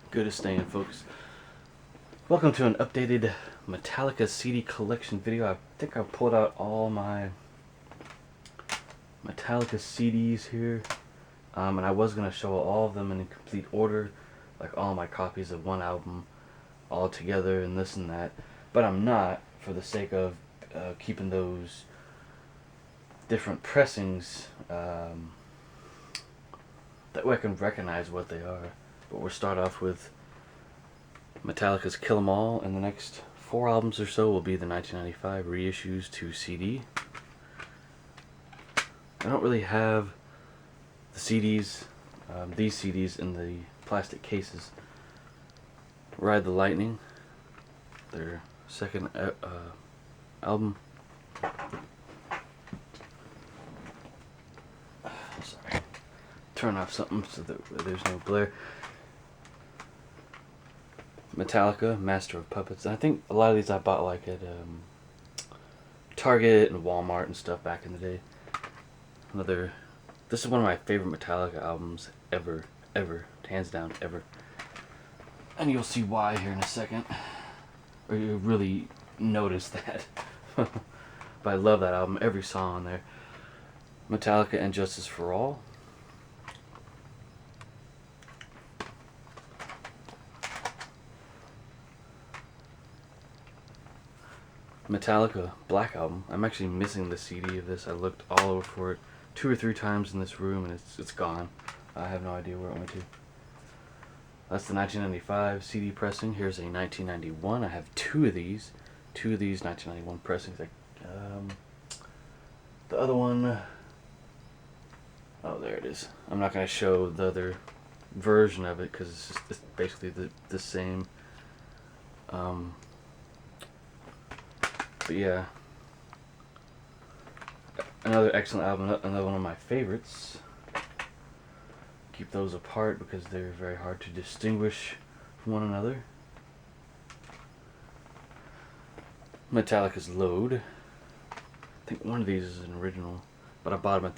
Good at staying focused. Welcome to an updated Metallica CD collection video. I think I pulled out all my Metallica CDs here. And I was going to show all of them in complete order, like all my copies of one album all together and this and that. But I'm not, for the sake of keeping those different pressings, that way I can recognize what they are. But we'll start off with Metallica's Kill 'Em All, and the next 4 albums or so will be the 1995 reissues to CD. I don't really have the CDs, these CDs in the plastic cases. Ride the Lightning, their second album. Sorry. Turn off something so that there's no glare. Metallica, Master of Puppets. And I think a lot of these I bought like at Target and Walmart and stuff back in the day. This is one of my favorite Metallica albums ever, hands down, ever. And you'll see why here in a second, or you really notice that. But I love that album, every song on there. Metallica and Justice for All. Metallica Black Album. I'm actually missing the CD of this. I looked all over for it 2 or 3 times in this room, and it's gone. I have no idea where it went to. That's the 1995 CD pressing. Here's a 1991. I have two of these 1991 pressings. The other one, oh, there it is. I'm not going to show the other version of it because it's basically the same. But yeah, another excellent album, another one of my favorites. Keep those apart because they're very hard to distinguish from one another. Metallica's Load. I think one of these is an original, but I bought them at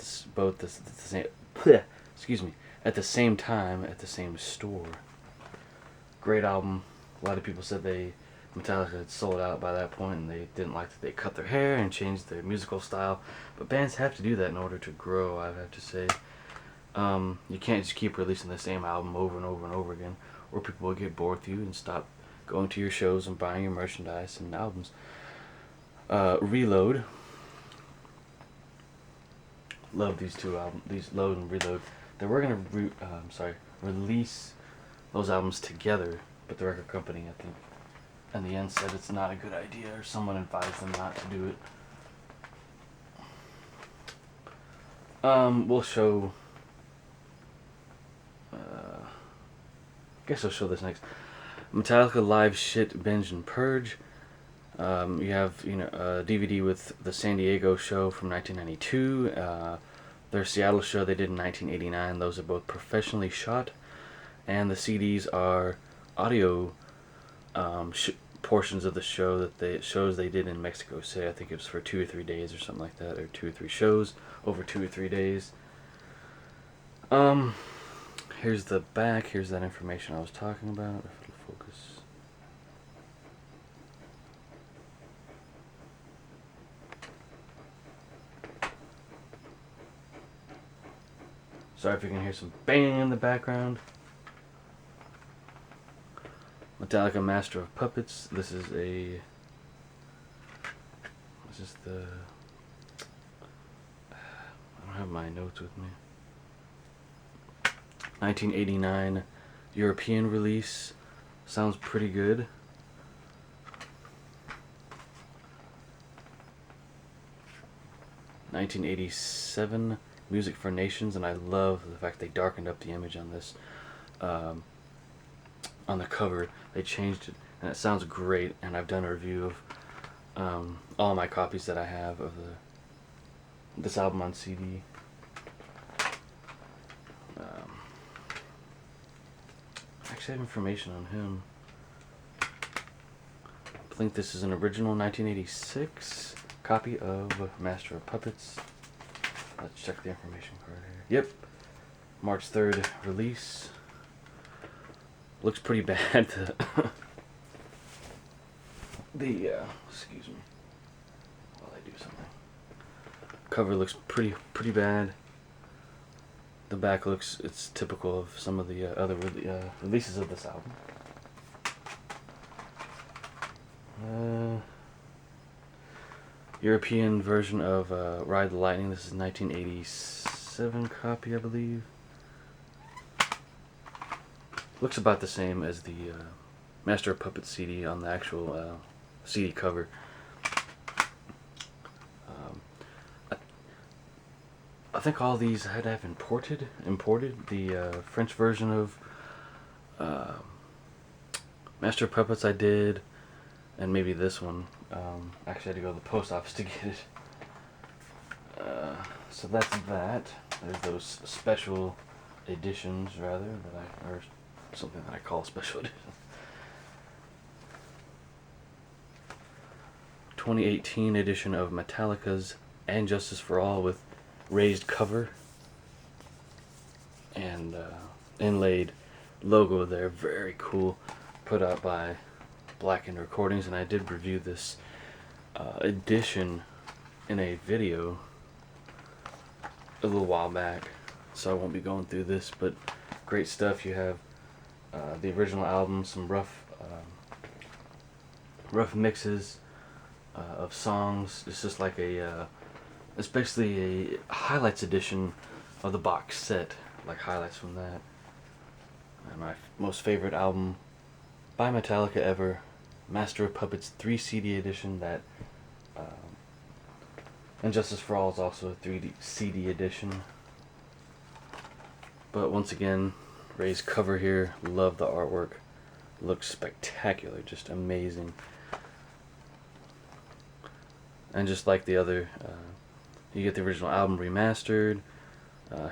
at the same time at the same store. Great album. A lot of people said Metallica had sold out by that point, and they didn't like that they cut their hair and changed their musical style. But bands have to do that in order to grow, I have to say. You can't just keep releasing the same album over and over and over again, or people will get bored with you and stop going to your shows and buying your merchandise and albums. Reload. Love these two albums, these Load and Reload. They were going to release those albums together, but the record company, I think, in the end said it's not a good idea, or someone advised them not to do it. We'll show, guess I'll show this next. Metallica Live Shit, Binge and Purge. You have a DVD with the San Diego show from 1992, their Seattle show they did in 1989. Those are both professionally shot, and the CDs are audio portions of the show shows they did in Mexico City. I think it was for 2 or 3 days or something like that, or 2 or 3 shows over 2 or 3 days. Here's the back. Here's that information I was talking about. If it'll focus. Sorry if you can hear some banging in the background. Metallica Master of Puppets. This is the I don't have my notes with me. 1989 European release. Sounds pretty good. '87 Music for Nations, and I love the fact they darkened up the image on this. On the cover, they changed it, and it sounds great. And I've done a review of all my copies that I have of this album on CD. Actually, I have information on him. I think this is an original 1986 copy of Master of Puppets. Let's check the information card here. Yep, March 3rd release. Looks pretty bad. Excuse me, while I do something. Cover looks pretty bad. The back looks, it's typical of some of the other releases of this album. European version of Ride the Lightning. This is 1987 copy, I believe. Looks about the same as the Master of Puppets CD on the actual CD cover. I think all these had to have imported. The French version of Master of Puppets I did, and maybe this one. Actually, I had to go to the post office to get it. So that's that. There's those special editions, rather, or something that I call special editions. 2018 edition of Metallica's And Justice for All with raised cover and inlaid logo there. Very cool. Put out by Blackened Recordings, and I did review this edition in a video a little while back, so I won't be going through this, but great stuff. You have the original album, some rough mixes of songs. It's just like it's basically a highlights edition of the box set, like highlights from that. And my most favorite album by Metallica ever, Master of Puppets 3 CD edition. That And Justice for All is also a 3D CD edition. But once again, raised cover here. Love the artwork. Looks spectacular, just amazing. And just like the other, you get the original album remastered.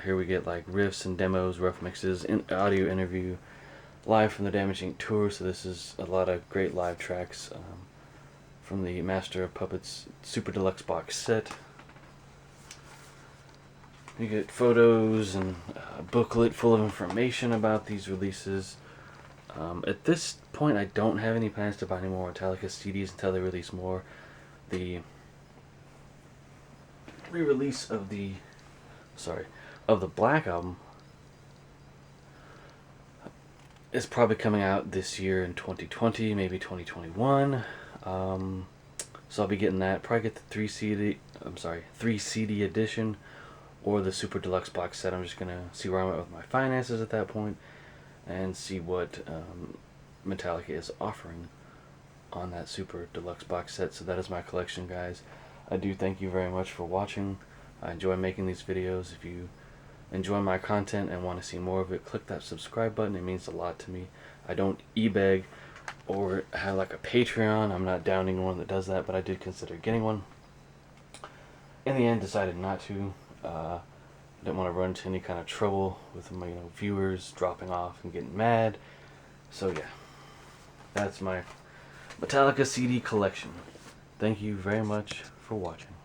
Here we get like riffs and demos, rough mixes, audio interview, live from the Damage Inc. tour. So this is a lot of great live tracks from the Master of Puppets Super Deluxe box set. You get photos and a booklet full of information about these releases. At this point, I don't have any plans to buy any more Metallica CDs until they release more. The re-release of the Black Album is probably coming out this year in 2020, maybe 2021. So I'll be getting that. Probably get the 3 CD edition or the Super Deluxe box set. I'm just gonna see where I'm at with my finances at that point and see what Metallica is offering on that Super Deluxe box set. So that is my collection, guys. I do thank you very much for watching. I enjoy making these videos. If you enjoy my content and want to see more of it, click that subscribe button. It means a lot to me. I don't e-beg or have like a Patreon. I'm not downing one that does that, but I did consider getting one. In the end, decided not to. Didn't want to run into any kind of trouble with my viewers dropping off and getting mad. So yeah, that's my Metallica CD collection. Thank you very much for watching.